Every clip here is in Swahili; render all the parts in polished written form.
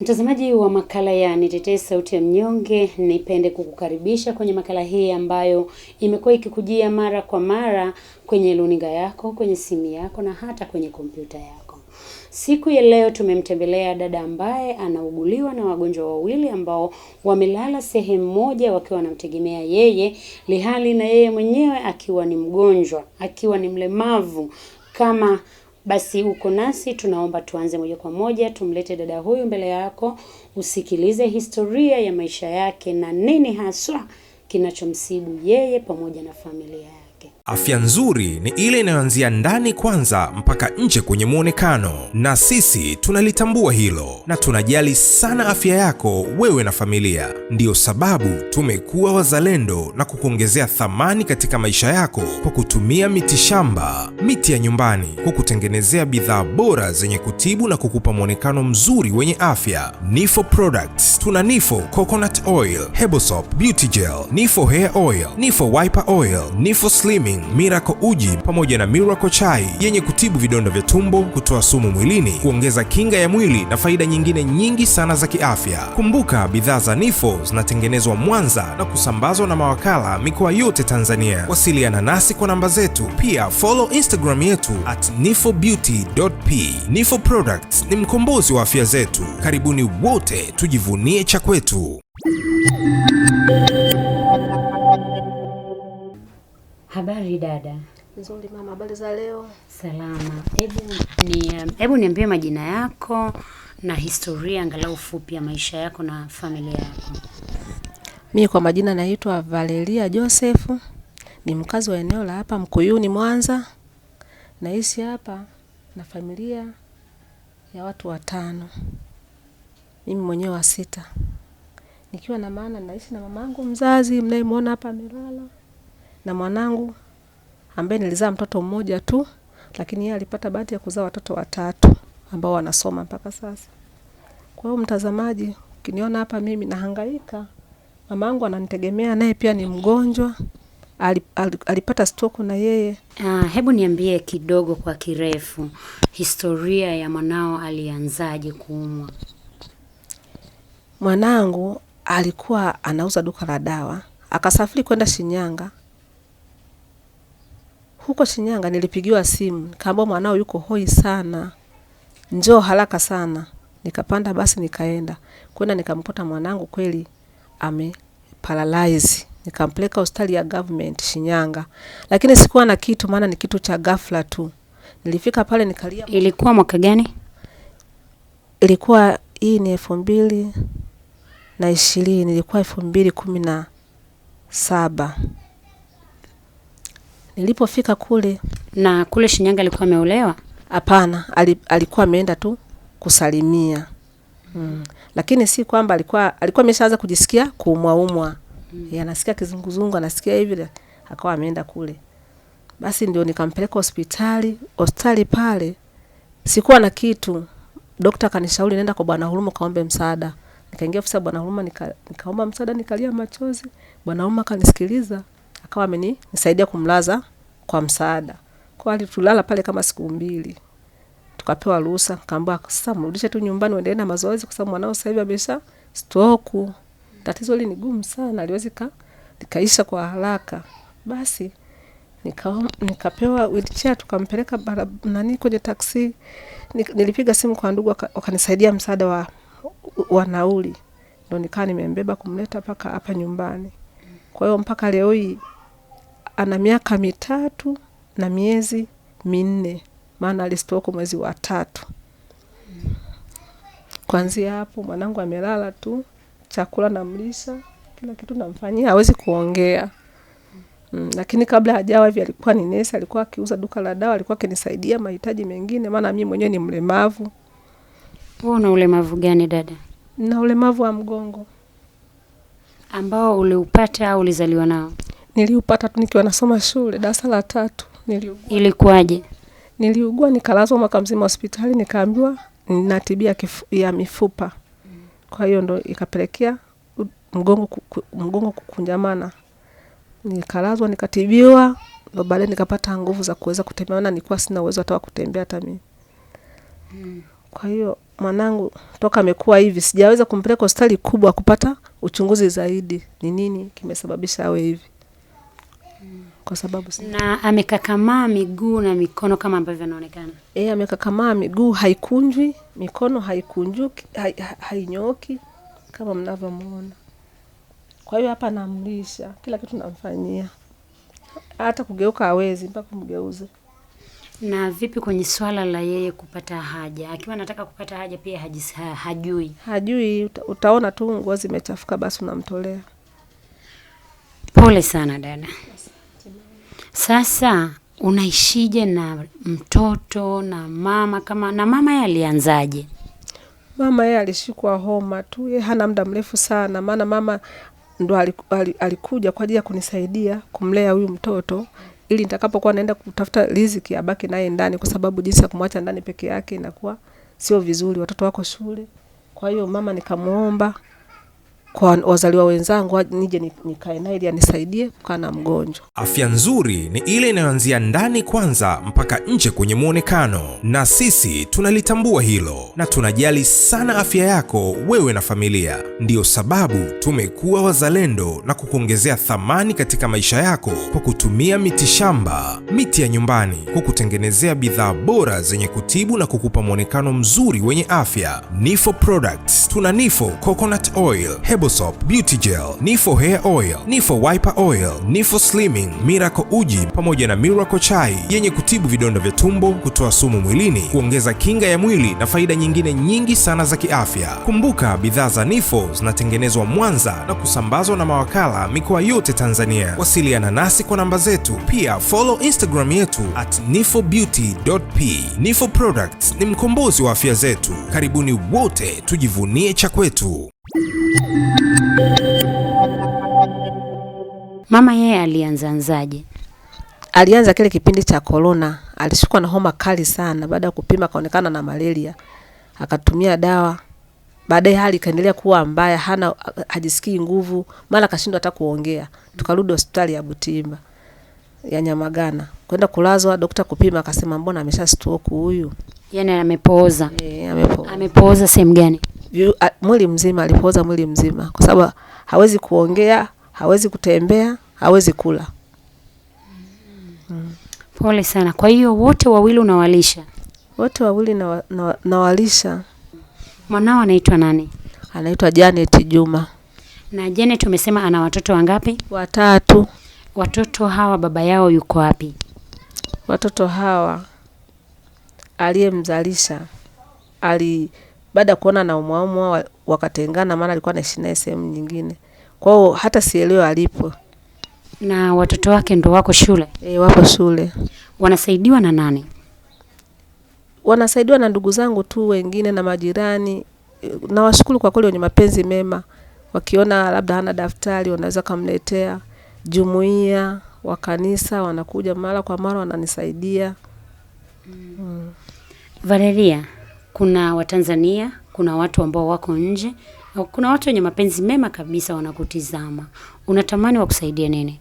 Mtazamaji wa makala ya Nitetee Sauti ya Mnyonge, nipende kukukaribisha kwenye makala hii ambayo imekuwa ikikujia mara kwa mara kwenye luninga yako, kwenye simu yako na hata kwenye kompyuta yako. Siku ya leo tumemtembelea dada ambaye anauguliwa na wagonjwa wawili ambao wamelala sehemu moja wakiwa wanamtegemea yeye, lihali na yeye mwenyewe akiwa ni mgonjwa, akiwa ni mlemavu. Kama basi uko nasi, tunaomba tuanze moja kwa moja, tumlete dada huyu mbele yako, usikilize historia ya maisha yake na nini haswa kinachomsibu yeye pamoja na familia yake. Afya nzuri ni ile inayoanzia ndani kwanza mpaka nje kwenye muonekano, na sisi tunalitambua hilo na tunajali sana afya yako wewe na familia. Ndiyo sababu tumekuwa wazalendo na kukuongezea thamani katika maisha yako kwa kutumia miti shamba, miti ya nyumbani, kukutengenezea bidhaa bora zenye kutibu na kukupa muonekano mzuri wenye afya. Nifo Products. Tuna Nifo Coconut Oil, Herbal Soap, Beauty Gel, Nifo Hair Oil, Nifo Wiper Oil, Nifo Slimming, Miracle Uji pamoja na Miracle Chai yenye kutibu vidonda vya tumbo, kutoa sumu mwilini, kuongeza kinga ya mwili na faida nyingine nyingi sana za kiafya. Kumbuka bidhaa za Nifo zinatengenezwa Mwanza na kusambazwa na mawakala mikoa yote Tanzania. Wasiliana nasi kwa namba zetu. Pia follow Instagram yetu @nifobeauty.p. Nifo Products ni mkombozi wa afya zetu. Karibuni wote tujivunie cha kwetu. Habari dada? Nzuri mama, habari za leo? Salama. Hebu niambie majina yako na historia angalau fupi ya maisha yako na familia yako. Mimi kwa majina naitwa Valeria Joseph. Ni mkazi wa eneo la hapa Mkuyuni Mwanza. Naishi hapa na familia ya watu 5. Mimi mwenyewe wa 6. Nikiwa na maana naishi na mamaangu mzazi mnayemwona hapa amelala, na mwanangu ambaye nilizaa mtoto mmoja tu, lakini yeye alipata bahati ya kuzaa watoto 3 ambao wanasoma mpaka sasa. Kwa hiyo mtazamaji, ukiniona hapa mimi nahangaika, mamaangu ananitegemea, naye pia ni mgonjwa, alipata stroke na yeye. Hebu niambie kidogo kwa kirefu historia ya mwanao, alianzaje kuumwa? Mwanangu alikuwa anauza duka la dawa, akasafiri kwenda Shinyanga. Huko Shinyanga nilipigiwa simu, nikaambiwa mwanao yuko hoi sana, njoo haraka sana. Nikapanda basi nikaenda. Kwenda nikamkuta mwanangu kweli Kapalalaizi. Nikampeleka hospitali ya government Shinyanga. Lakini sikuwa na kitu, maana ni kitu cha ghafla tu. Nilifika pale nikalia. Ilikuwa mwaka gani? Ilikuwa hii ni 2020, ilikuwa 2017. Nilipofika kule. Na kule Shinyanga alikuwa ameolewa? Hapana, alikuwa ameenda tu kusalimia. Lakini si kwamba alikuwa ameshaanza kujisikia kuumwa. Anasikia kizunguzungu, anasikia hivi, akawa ameenda kule. Basi ndio nikampeleka hospitali pale. Sikuwa na kitu. Daktari akanishauri nenda kwa Bwana Huruma kaombe msaada. Nikaingia ofisi ya Bwana Huruma nikaomba msaada, nikalia machozi. Bwana Huruma akanisikiliza, akawa amenisaidia kumlaza kwa msaada. Kwa hiyo tulala pale kama siku 2. Tukapewa ruhusa, kaambiwa sasa mrudishe tu nyumbani uendelee na mazoezi kwa sababu mwanao sasa hivi amesha stroke. Tatizo hili ni gumu sana, aliwezi kaisha kwa haraka. Basi nikapewa wheelchair, tukampeleka kwenye taksi. Nilipiga simu kwa ndugu, wakanisaidia msaada wa nauli. Ndio nikaa nimembeba kumleta paka hapa nyumbani. Kwa hiyo mpaka leo hii ana miaka 3 na miezi 4, maana alistroke mwezi wa 3. Kuanzia hapo mwanangu amelala tu, chakula namlisha, kila kitu namfanyia, hawezi kuongea. Lakini kabla hajawa hivi alikuwa ni nesi, alikuwa akiuza duka la dawa, alikuwa akinisaidia mahitaji mengine, maana mimi mwenyewe ni mlemavu. Wewe una ulemavu gani dada? Na ulemavu wa mgongo. Ambao uliupata au ulizaliwa nao? Niliupata tu nikiwa nasoma shule darasa la 3. Niliugua. Ilikuwaje? Niliugua nikalazwa mwaka mzima hospitali, nikaambiwa nina tibia ya mifupa. Kwa hiyo ndo ikapelekea mgongo kukunjamana. Nikalazwa nikatibiwa, ndo baadaye nikapata nguvu za kuweza kutembea, na nilikuwa sina uwezo hata wa kutembea hata mimi. Kwa hiyo mwanangu toka amekuwa hivi sijaweza kumpeleka hospitali kubwa kupata uchunguzi zaidi ni nini kimesababisha awe hivi. Kwa sababu na amekakamaa miguu na mikono kama ambavyo inaonekana. Amekakamaa miguu haikunjwi, mikono haikunjuki, hainyoki kama mnavyomuona. Kwa hiyo hapa namlisha, kila kitu namfanyia. Hata kugeuka hawezi mpaka kumgeuze. Na vipi kwenye swala la yeye kupata haja? Akiwa anataka kupata haja pia hajui. Hajui, utaona tu nguo zimechafuka basi unamtolea. Pole sana dada. Sasa unaishije na mtoto na mama na mama yeye alianzaje? Mama yeye alishikwa homa tu. Yeye hana muda mrefu sana maana mama ndo alikuja kwa ajili ya kunisaidia kumlea huyu mtoto ili nitakapokuwa naenda kutafuta riziki abaki naye ndani, kwa sababu jinsi ya kumwacha ndani peke yake inakuwa sio vizuri, watoto wako shule. Kwa hiyo mama nikamuomba kwa wazaliwa wenzangu nije nikae naye ili anisaidie kukaa na mgonjwa. Afya nzuri ni ile inayoanzia ndani kwanza mpaka nje kwenye muonekano, na sisi tunalitambua hilo na tunajali sana afya yako wewe na familia. Ndiyo sababu tumekuwa wazalendo na kukuongezea thamani katika maisha yako kwa kutumia miti shamba, miti ya nyumbani, kukutengenezea bidhaa bora zenye kutibu na kukupa muonekano mzuri wenye afya. Nifo Products. Tuna Nifo Coconut Oil, Herbal Soap, Beauty Gel, Nifo Hair Oil, Nifo Wiper Oil, Nifo Slimming, Miracle Uji pamoja na Miracle Chai yenye kutibu vidonda vya tumbo, kutoa sumu mwilini, kuongeza kinga ya mwili na faida nyingine nyingi sana za kiafya. Kumbuka bidhaa za Nifo zinatengenezwa Mwanza na kusambazwa na mawakala mikoa yote Tanzania. Wasiliana nasi kwa namba zetu. Pia follow Instagram yetu @nifobeauty.p. Nifo Products ni mkombozi wa afya zetu. Karibuni wote tujivunie cha kwetu. Mama yeye alianzaje? Alianza kile kipindi cha corona, alishikwa na homa kali sana. Baada ya kupima kaonekana na malaria, akatumia dawa. Baadaye hali ikaendelea kuwa mbaya, hajisikii nguvu, mara kashindwa hata kuongea. Tukarudi hospitali ya Butimba ya Nyamagana. Kwenda kulazwa, daktari kupima akasema mbona amesha stroke huyu. Yaani amepooza. Amepooza. Amepooza sehemu gani? Mwili mzima, alipooza mwili mzima kwa sababu hawezi kuongea, hawezi kutembea, hawezi kula. Pole sana. Kwa hiyo wote wawili unawalisha? Wote wawili nawalisha. Mwanao anaitwa nani? Anaitwa Janet Juma. Na Janet umesema ana watoto wangapi? 3. Watoto hawa baba yao yuko wapi? Watoto hawa aliyemzalisha baada kuona na umwaumwa wakatengana, maana alikuwa anaishi naye sehemu nyingine. Kwa hiyo hata sielewi alipo. Na watoto wake ndo wako shule? Wako shule. Wanasaidiwa na nani? Wanasaidiwa na ndugu zangu tu wengine na majirani. Na washukuru kwa kweli wenye mapenzi mema. Wakiona labda hana daftari wanaweza kumletea. Jumuiya wa kanisa wanakuja mara kwa mara wananisaidia. Valeria, kuna Watanzania, kuna watu ambao wako nje, kuna watu wenye mapenzi mema kabisa wanakutizama. Unatamani wakusaidie nini?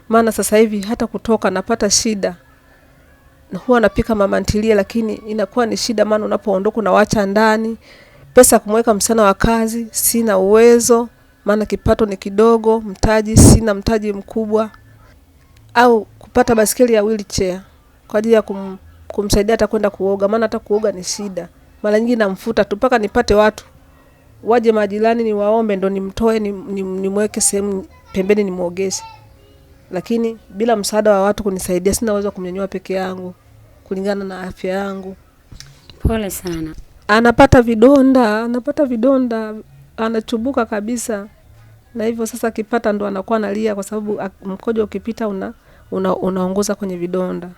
Maana sasa hivi hata kutoka napata shida. Na huwa napika mama ntilie lakini inakuwa ni shida, maana unapoondoka unaacha ndani. Pesa kumweka msichana wa kazi sina uwezo, maana kipato ni kidogo, sina mtaji mkubwa. Au kupata basikeli ya wheelchair kwa ajili ya kumsaidia hata kwenda kuoga, maana hata kuoga ni shida. Mara nyingi namfuta tu mpaka nipate watu waje majirani ni waombe ndo nimtoe nimweke sehemu pembeni nimuogeshe. Lakini bila msaada wa watu kunisaidia sina uwezo kumnyanyua peke yangu kulingana na afya yangu. Pole sana. Anapata vidonda, anachubuka kabisa. Na hivyo sasa kipata ndo anakuwa analia kwa sababu mkojo ukipita unaongoza kwenye vidonda.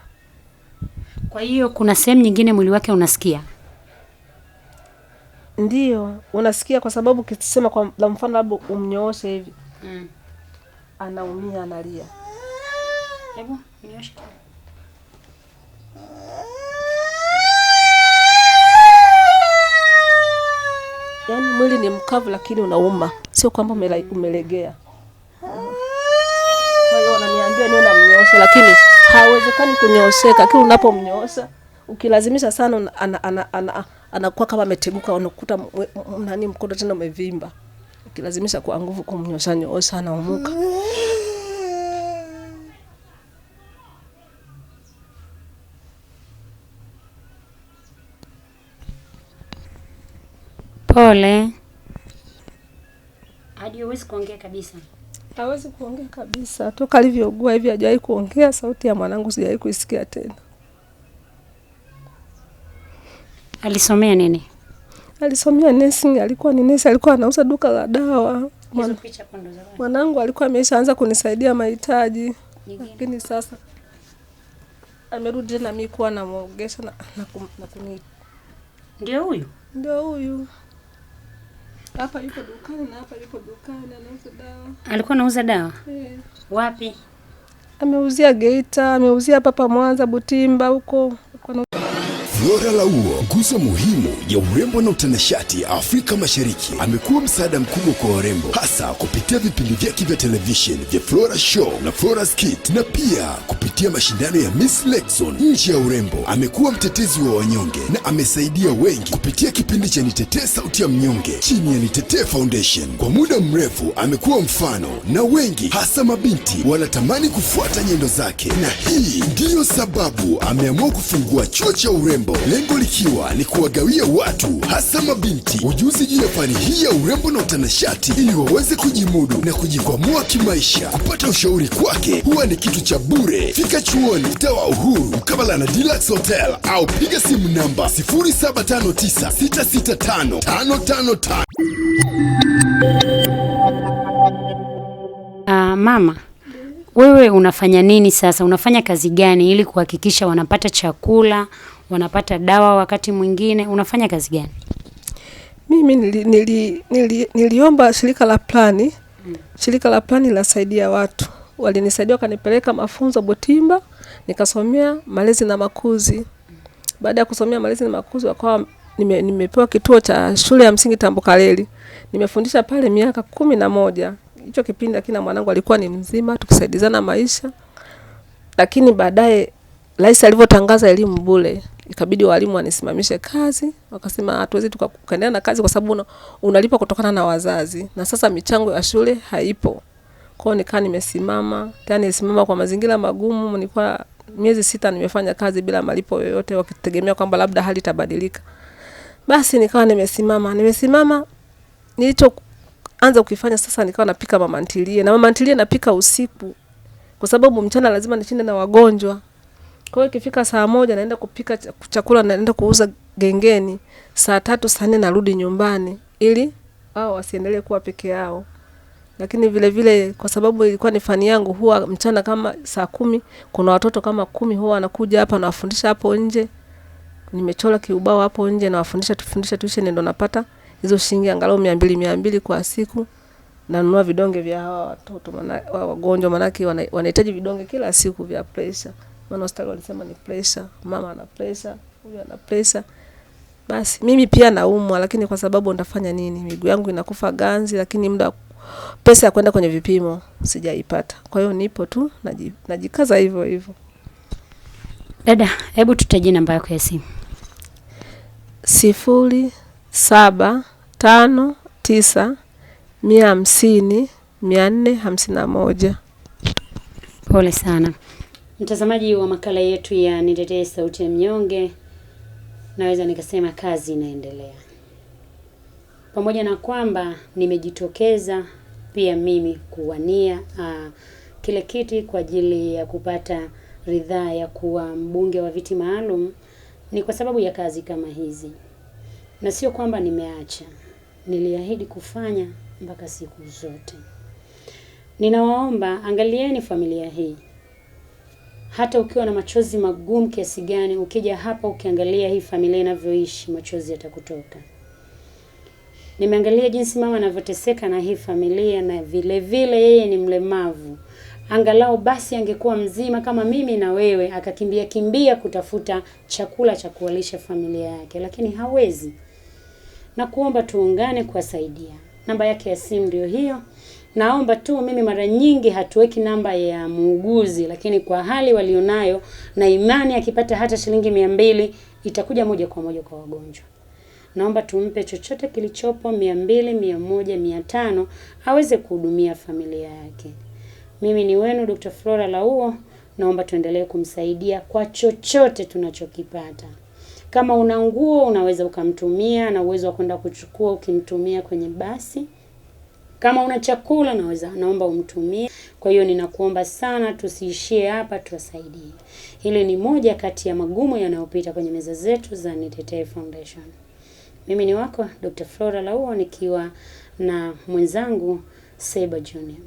Kwa hiyo kuna sehemu nyingine mwili wake unasikia? Ndiyo, unasikia kwa sababu ukisema kwa mfano labda umnyooshe hivi. Anaumia, analia. Hebu nioshe. Yaani mwili ni mkavu lakini unauma. Sio kwamba umelegea. Kwa hiyo wananiambia niwe namnyoosha lakini hawezekani kunyoosheka. Kile unapomnyoosha ukilazimisha sana anakuwa kama ameteguka, unakuta nani mkono tena umevimba. Ukilazimisha kwa nguvu kumnyosha anaumuka. Pole. Hadi huwezi kuongea kabisa? Hawezi kuongea kabisa. Toka alivyougua hivi hajawahi kuongea. Sauti ya mwanangu sijawahi kuisikia tena. Alisomea nini? Alisomea nursing, alikuwa ni nesi, alikuwa anauza duka la dawa. Mwanangu alikuwa ameshaanza kunisaidia mahitaji. Lakini sasa amerudi tena mimi kuwa namuogesha na kuni. Ndio huyu? Ndio huyu. Hapa yuko dukani na hapa yuko dukani anauza dawa. Alikuwa anauza dawa? Wapi? Ameuzia Geita, ameuzia hapa Mwanza, Butimba huko. Flora Lauo, nguzo muhimu ya urembo na utanashati Afrika Mashariki, amekuwa msaada mkubwa kwa warembo, hasa kupitia vipindi vyake vya television vya Flora Show na Flora Skit, na pia kupitia mashindano ya Miss Lexon. Nje ya urembo, amekuwa mtetezi wa wanyonge na amesaidia wengi kupitia kipindi cha Nitetee Sauti ya Mnyonge chini ya Nitetee Foundation. Kwa muda mrefu amekuwa mfano na wengi, hasa mabinti, wanatamani kufuata nyendo zake, na hii ndiyo sababu ameamua kufungua chuo cha urembo, lengo likiwa ni kuwagawia watu, hasa mabinti, ujuzi juu ya fani hii ya urembo na utanashati ili waweze kujimudu na kujikwamua kimaisha. Kupata ushauri kwake huwa ni kitu cha bure. Fika chuoni mtaa wa Uhuru mkabala na Deluxe Hotel au piga simu namba 0759665555. Mama, wewe unafanya nini sasa? Unafanya kazi gani ili kuhakikisha wanapata chakula, wanapata dawa wakati mwingine? Unafanya kazi gani? Mimi niliomba shirika la plani. Shirika la plani lasaidia watu. Walinisaidia wakanipeleka mafunzo Butimba, nikasomea malezi na makuzi. Baada ya kusomea malezi na makuzi wakawa nimepewa kituo cha shule ya msingi Tambukareli. Nimefundisha pale miaka 11. Hicho kipindi lakini mwanangu alikuwa ni mzima, tukisaidizana maisha. Lakini baadaye rais alivyotangaza elimu bure, ikabidi walimu wanisimamishe kazi. Wakasema hatuwezi tukaendelea na kazi kwa sababu unalipa kutokana na wazazi, na sasa michango ya shule haipo. Kwa hiyo nikaa nimesimama, tena nimesimama kwa mazingira magumu. Nilikuwa miezi 6 nimefanya kazi bila malipo yoyote, wakitegemea kwamba labda hali itabadilika. Basi nikawa nimesimama. Nilichoanza kukifanya sasa, nikawa napika mama ntilie, na mama ntilie napika usiku kwa sababu mchana lazima nishinde na wagonjwa. Kwa hiyo ikifika saa 1 naenda kupika chakula, naenda kuuza gengeni. Saa 3 saa 4 narudi nyumbani ili hao wasiendelee kuwa peke yao. Lakini vile vile kwa sababu ilikuwa ni fani yangu, huwa mchana kama saa 10 kuna watoto kama 10 huwa wanakuja hapa na wafundisha hapo nje. Nimechora kiubao hapo nje na wafundisha tuition, ndio napata hizo shilingi angalau 200 kwa siku. Nanunua vidonge vya hawa watoto wagonjwa, manaki wanahitaji vidonge kila siku vya pressure. Maana hospitali walisema ni pressure, mama ana pressure, huyu ana pressure. Basi mimi pia naumwa, lakini kwa sababu ndafanya nini? Miguu yangu inakufa ganzi, lakini muda pesa ya kwenda kwenye vipimo sijaipata. Kwa hiyo nipo tu najikaza hivyo hivyo. Dada, hebu tutaje namba yako ya simu. 0759150451. Pole sana. Mtazamaji wa makala yetu ya Nitetee Sauti ya Mnyonge, naweza nikasema kazi inaendelea. Pamoja na kwamba nimejitokeza pia mimi kuwania kile kiti kwa ajili ya kupata ridhaa ya kuwa mbunge wa viti maalum, ni kwa sababu ya kazi kama hizi. Na sio kwamba nimeacha. Niliahidi kufanya mpaka siku zote. Ninawaomba angalieni familia hii. Hata ukiwa na machozi magumu kiasi gani, ukija hapa ukiangalia hii familia inavyoishi, machozi yatakutoka. Nimeangalia jinsi mama anavyoteseka na hii familia, na vile vile yeye ni mlemavu. Angalau basi angekuwa mzima kama mimi na wewe, akakimbia kutafuta chakula cha kuwalisha familia yake, lakini hawezi. Na kuomba tuungane kuwasaidia. Namba yake ya simu ndio hiyo. naomba tu, mimi mara nyingi hatuweki namba ya muuguzi, lakini kwa hali walionayo na imani akipata hata shilingi 200 itakuja moja kwa moja kwa wagonjwa. Naomba tumpe chochote kilichopo 200, 100, 500 aweze kuhudumia familia yake. Mimi ni wenu Dr. Flora Lauo, naomba tuendelee kumsaidia kwa chochote tunachokipata. Kama una nguo unaweza ukamtumia, na uwezo wa kwenda kuchukua ukimtumia kwenye basi. Kama una chakula naomba umtumie. Kwa hiyo ninakuomba sana tusiishie hapa, tuwasaidie. Hili ni moja kati ya magumu yanayopita kwenye meza zetu za Nitetee Foundation. Mimi ni wako Dr. Flora Lauo nikiwa na mwenzangu Seba Junior.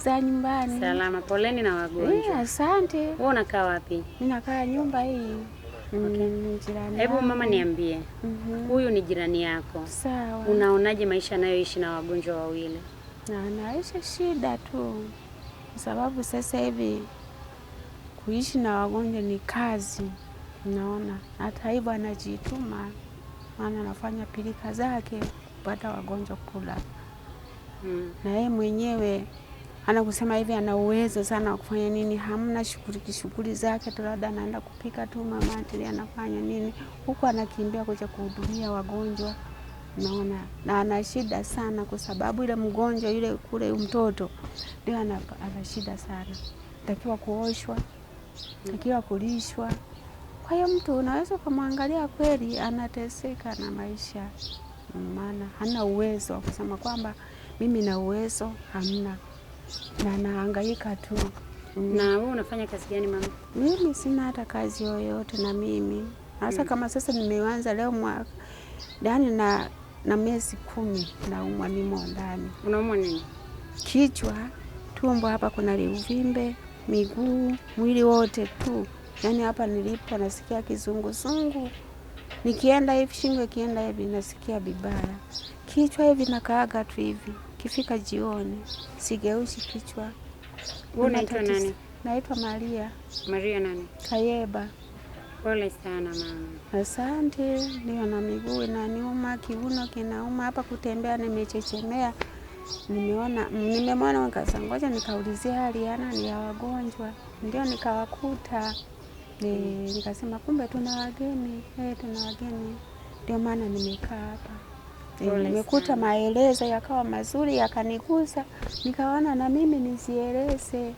Za nyumbani. Salama, poleni na wagonjwa. Asante. Wewe unakaa wapi? Mimi nakaa nyumba hii. Jirani. Hebu mama niambie. Huyu ni jirani yako. Sawa. Unaonaje maisha anayoishi na wagonjwa wawili? Na anaishi shida tu. Kwa sababu sasa hivi kuishi na wagonjwa ni kazi. Unaona? Hata hivyo anajituma. Maana anafanya pilika zake kupata wagonjwa kula. Na yeye mwenyewe anakusema hivi ana uwezo sana wa kufanya nini, hamna shughuli zake tu, labda anaenda kupika tu, mama atilia anafanya nini, huko anakimbia kuja kuhudumia wagonjwa. Naona na ana shida sana kwa sababu ile mgonjwa yule kule mtoto ndio ana shida sana. Takiwa kuoshwa, takiwa kulishwa. Kwa hiyo mtu unaweza kumwangalia kweli anateseka na maisha. Maana hana uwezo wa kusema kwamba mimi na uwezo, hamna. Na nahangaika tu. Na wewe unafanya kazi gani mama? Mimi sina hata kazi yoyote na mimi. Hasa kama sasa nimeanza leo mwaka. Yaani na miezi 10 naumwa nimo ndani. Unaumwa nini? Kichwa, tumbo hapa kuna uvimbe, miguu, mwili wote tu. Yaani hapa nilipo nasikia kizunguzungu. Nikienda hivi shingo ikienda hivi nasikia vibaya. Kichwa hivi nakaaga tu hivi. Kifika jioni sigeushi kichwa. Wewe unaitwa nani? Naitwa Maria. Maria nani? Kayeba. Pole sana mama. Asante. Ndio na miguu inaniuma, kiuno kinauma, hapa kutembea nimechechemea. Nimemwona ngoja nikaulizia hali yana ni ya wagonjwa. Ndio nikawakuta. Nikasema kumbe tuna wageni. Tuna wageni. Ndio maana nimekaa hapa. Nimekuta maelezo yakawa mazuri yakanigusa, nikaona na mimi nisieleze.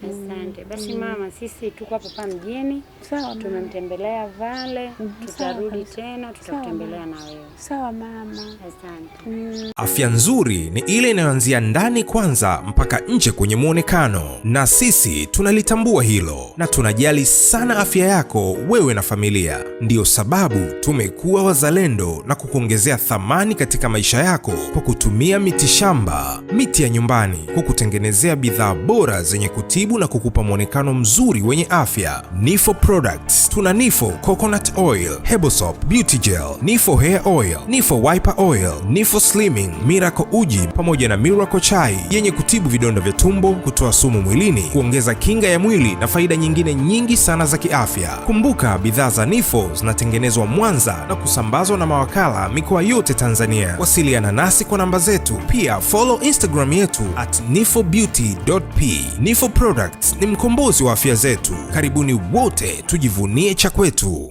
Asante. Basi mama, sisi tuko hapa mjini. Sawa. Tumemtembelea Vale, tutarudi tena tutakutembelea na wewe. Sawa mama. Asante. Afya nzuri ni ile inayoanzia ndani kwanza mpaka nje kwenye muonekano, na sisi tunalitambua hilo na tunajali sana afya yako wewe na familia. Ndiyo sababu tumekuwa wazalendo na kukuongezea thamani katika maisha yako kwa kutumia miti shamba, miti ya nyumbani, kukutengenezea bidhaa bora zenye kutibu na kukupa muonekano mzuri wenye afya. Nifo Products. Tuna Nifo Coconut Oil, Hebo Soap, Beauty Gel, Nifo Hair Oil, Nifo Wiper Oil, Nifo Slimming, Miracle Uji pamoja na Miracle Chai yenye kutibu vidonda vya tumbo, kutoa sumu mwilini, kuongeza kinga ya mwili na faida nyingine nyingi sana za kiafya. Kumbuka bidhaa za Nifo zinatengenezwa Mwanza na kusambazwa na mawakala mikoa yote Tanzania. Wasiliana nasi kwa namba zetu. Pia follow Instagram yetu @nifobeauty.p. Nifo Products ni mkombozi wa afya zetu. Karibuni wote tujivunie cha kwetu.